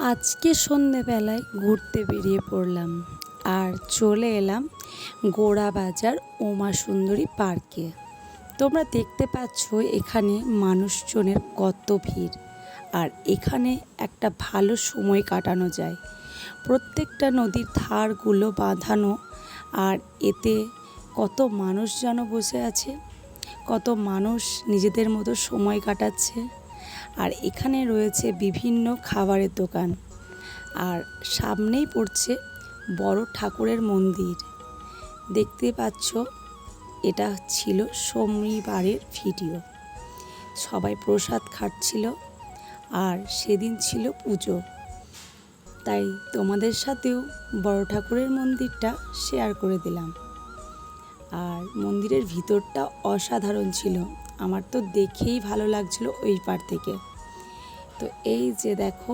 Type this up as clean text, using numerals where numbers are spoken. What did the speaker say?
আজকে সন্ধেবেলায় ঘুরতে বেরিয়ে পড়লাম আর চলে এলাম গোড়াবাজার উমা সুন্দরী পার্কে। তোমরা দেখতে পাচ্ছ এখানে মানুষজনের কত ভিড়, আর এখানে একটা ভালো সময় কাটানো যায়। প্রত্যেকটা নদীর ধারগুলো বাঁধানো, আর এতে কত মানুষ যেন বসে আছে, কত মানুষ নিজেদের মতো সময় কাটাচ্ছে। আর এখানে রয়েছে বিভিন্ন খাবারের দোকান, আর সামনেই পড়ছে বড় ঠাকুরের মন্দির। দেখতে পাচ্ছ এটা ছিল শনিবারের ভিডিও। সবাই প্রসাদ খাচ্ছিল, আর সেদিন ছিল পুজো, তাই তোমাদের সাথেও বড় ঠাকুরের মন্দিরটা শেয়ার করে দিলাম। আর মন্দিরের ভিতরটা অসাধারণ ছিল, আমার তো দেখেই ভালো লাগছিল ওই পার থেকে। তো এই যে দেখো